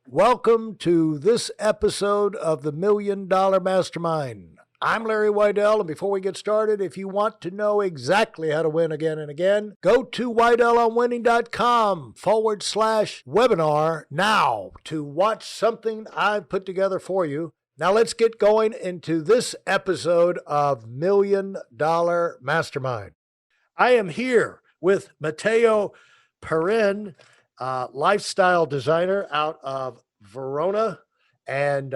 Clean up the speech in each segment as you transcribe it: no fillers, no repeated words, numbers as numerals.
Welcome to this episode of the Million Dollar Mastermind. I'm Larry Weidel, and before we get started, if you want to know exactly how to win again and again, go to weidelonwinning.com/webinar now to watch something I've put together for you. Now let's get going into this episode of Million Dollar Mastermind. I am here with Matteo Perin, lifestyle designer out of Verona. And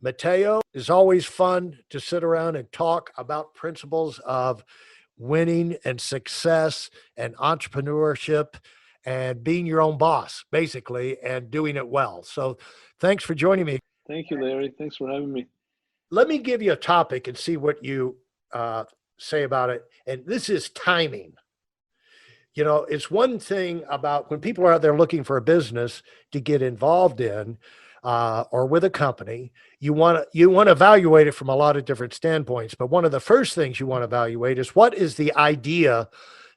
Matteo, is always fun to sit around and talk about principles of winning and success and entrepreneurship and being your own boss, basically, and doing it well. So thanks for joining me. Thank you, Larry. Thanks for having me. Let me give you a topic and see what you say about it. And this is timing. You know, it's one thing about when people are out there looking for a business to get involved in or with a company, you want to evaluate it from a lot of different standpoints. But one of the first things you want to evaluate is what is the idea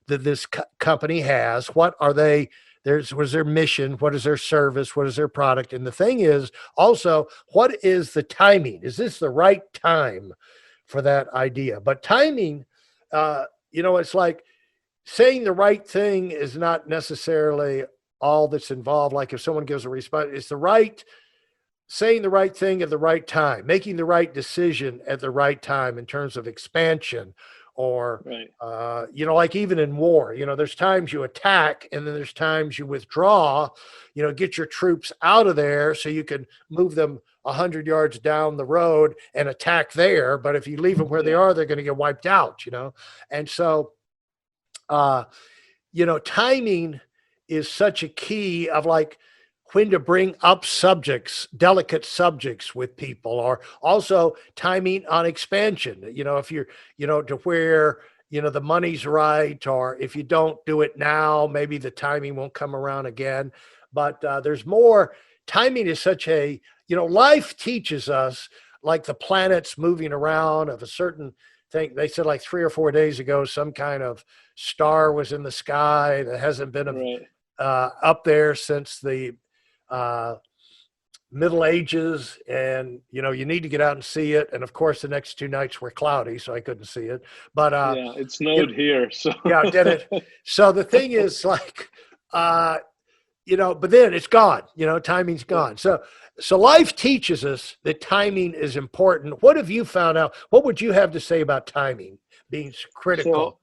that this company has? What are they? What is their mission? What is their service? What is their product? And the thing is also, what is the timing? Is this the right time for that idea? But timing, it's like saying the right thing is not necessarily all that's involved. Like if someone gives a response, it's saying the right thing at the right time, making the right decision at the right time in terms of expansion or, Right. Like even in war, there's times you attack and then there's times you withdraw, get your troops out of there so you can move them 100 yards down the road and attack there. But if you leave them where they are, they're going to get wiped out, And so, timing is such a key of like when to bring up delicate subjects with people, or also timing on expansion, if you're, to where, the money's right, or if you don't do it now, maybe the timing won't come around again. But there's more. Timing is such a, life teaches us like the planets moving around of a certain thing. They said like 3 or 4 days ago, some kind of star was in the sky that hasn't been up there since the Middle Ages, and you need to get out and see it. And of course, the next 2 nights were cloudy, so I couldn't see it. But it snowed here. So yeah, did it? So the thing is, like, but then it's gone. Timing's gone. So life teaches us that timing is important. What have you found out? What would you have to say about timing being critical?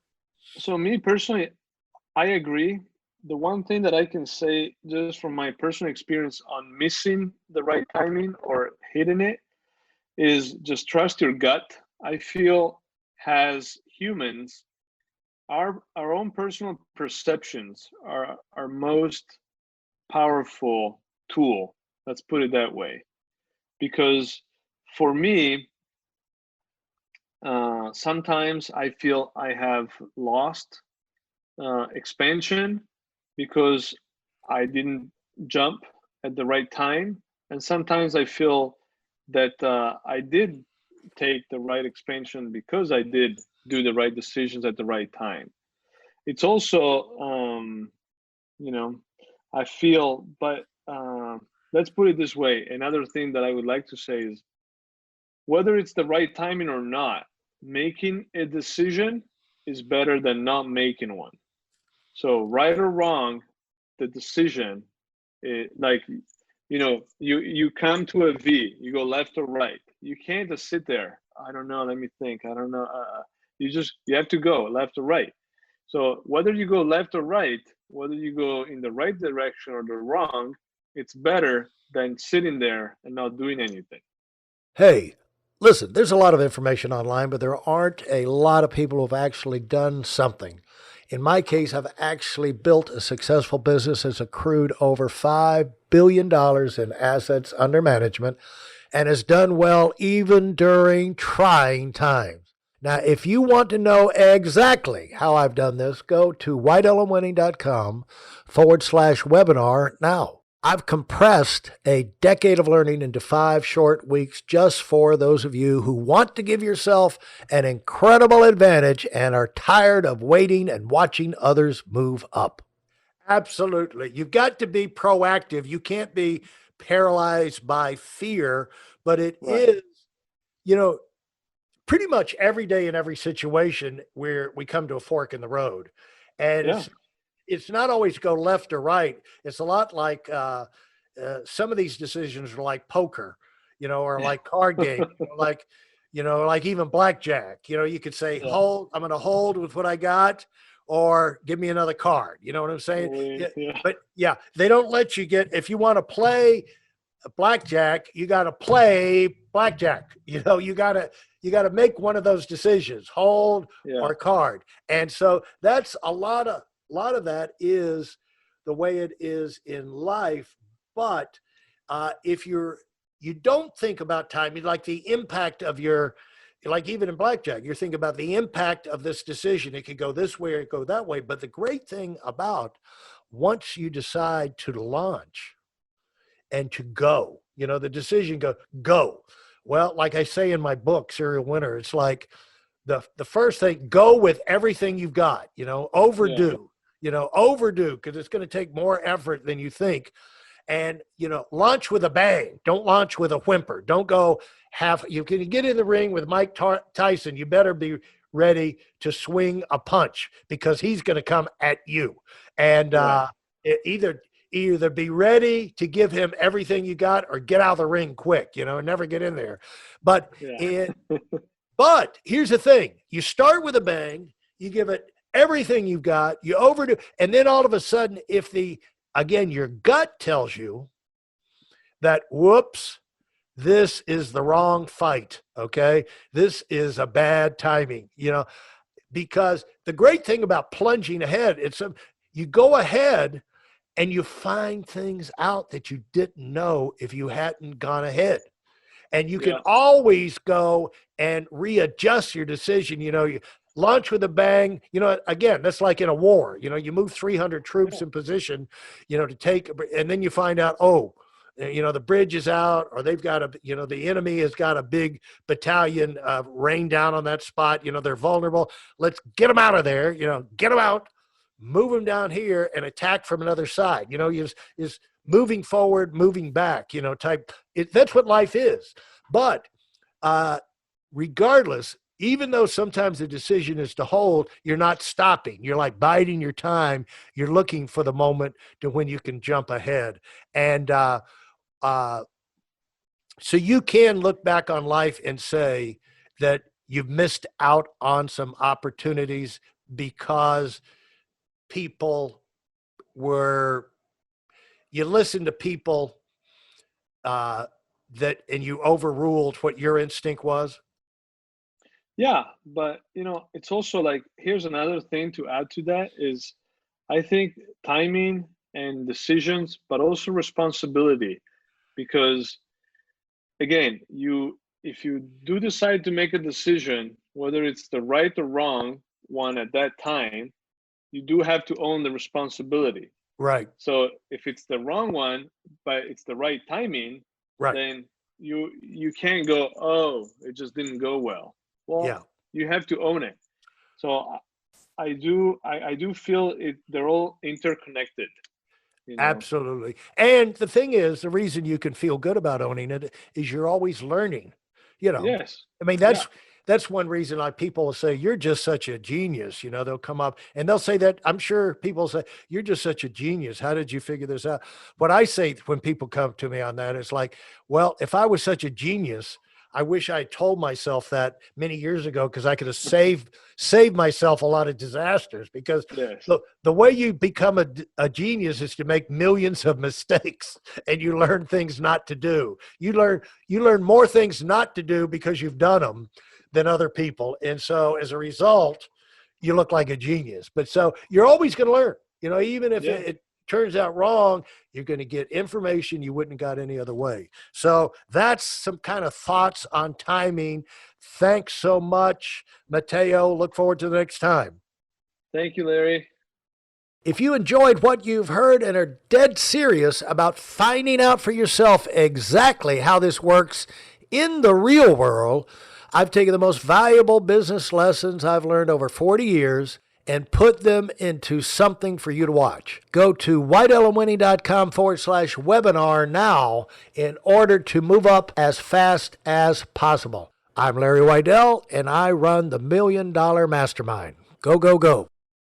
So me personally, I agree. The one thing that I can say just from my personal experience on missing the right timing or hitting it is just trust your gut. I feel as humans, our own personal perceptions are our most powerful tool. Let's put it that way. Because for me, sometimes I feel I have lost expansion because I didn't jump at the right time. And sometimes I feel that I did take the right expansion because I did do the right decisions at the right time. It's also, I feel, but let's put it this way. Another thing that I would like to say is whether it's the right timing or not, making a decision is better than not making one. So right or wrong, the decision, you come to a V, you go left or right. You can't just sit there. I don't know. Let me think. I don't know. You have to go left or right. So whether you go left or right, whether you go in the right direction or the wrong, it's better than sitting there and not doing anything. Hey, listen, there's a lot of information online, but there aren't a lot of people who have actually done something. In my case, I've actually built a successful business that's accrued over $5 billion in assets under management and has done well even during trying times. Now, if you want to know exactly how I've done this, go to weidelonwinning.com/webinar now. I've compressed a decade of learning into 5 short weeks just for those of you who want to give yourself an incredible advantage and are tired of waiting and watching others move up. Absolutely. You've got to be proactive. You can't be paralyzed by fear, but it Right. is, you know, pretty much every day in every situation where we come to a fork in the road. And Yeah. it's not always go left or right. It's a lot like some of these decisions are like poker, or like card game, like even blackjack. You could say, Yeah. hold, I'm going to hold with what I got, or give me another card. You know what I'm saying? Yeah, Yeah. but yeah, they don't let you get, if you want to play blackjack, you got to play blackjack. You got to make one of those decisions, hold Yeah. or card. And so that's a lot of that is the way it is in life. But if you don't think about timing, like the impact of your, like even in blackjack, you're thinking about the impact of this decision. It could go this way or it could go that way. But the great thing about once you decide to launch and to go, the decision go. Well, like I say in my book, Serial Winner, it's like the first thing, go with everything you've got, Yeah. overdo because it's going to take more effort than you think. And, launch with a bang. Don't launch with a whimper. Don't go half. You can get in the ring with Mike Tyson. You better be ready to swing a punch because he's going to come at you. And Right. either be ready to give him everything you got or get out of the ring quick, and never get in there. But Yeah. but here's the thing. You start with a bang, you give it everything you've got, you overdo, and then all of a sudden, if again, your gut tells you that, whoops, this is the wrong fight, okay? This is a bad timing, because the great thing about plunging ahead, you go ahead and you find things out that you didn't know if you hadn't gone ahead. And you can Yeah. always go and readjust your decision. You launch with a bang. Again, that's like in a war. You move 300 troops Yeah. in position, to take, and then you find out, oh, the bridge is out, or they've got the enemy has got a big battalion rained down on that spot. They're vulnerable. Let's get them out of there. Get them out, move them down here, and attack from another side. Is moving forward, moving back. Type. That's what life is. But regardless, even though sometimes the decision is to hold, you're not stopping. You're like biding your time. You're looking for the moment to when you can jump ahead. And so you can look back on life and say that you've missed out on some opportunities because people you listen to people and you overruled what your instinct was. Yeah, but it's also like, here's another thing to add to that is, I think timing and decisions, but also responsibility, because again, if you do decide to make a decision, whether it's the right or wrong one at that time, you do have to own the responsibility. Right. So if it's the wrong one, but it's the right timing, Right. then you can't go, oh, it just didn't go well. Yeah. Well, you have to own it. So I do feel it. They're all interconnected. Absolutely. And the thing is, the reason you can feel good about owning it is you're always learning. Yes. I mean, Yeah. that's one reason like people will say, you're just such a genius. They'll come up and they'll say that. I'm sure people say, you're just such a genius. How did you figure this out? What I say when people come to me on that is like, well, if I was such a genius, I wish I told myself that many years ago, because I could have saved myself a lot of disasters. Because Yes. the way you become a genius is to make millions of mistakes, and you learn things not to do. You learn more things not to do because you've done them than other people. And so as a result, you look like a genius. But so you're always going to learn, even if Yeah. it turns out wrong, you're going to get information you wouldn't got any other way. So that's some kind of thoughts on timing. Thanks so much, Matteo. Look forward to the next time. Thank you, Larry. If you enjoyed what you've heard and are dead serious about finding out for yourself exactly how this works in the real world, I've taken the most valuable business lessons I've learned over 40 years and put them into something for you to watch. Go to whiteelementwinning.com/webinar now in order to move up as fast as possible. I'm Larry Weidel, and I run the $1 Million Mastermind. Go, go, go.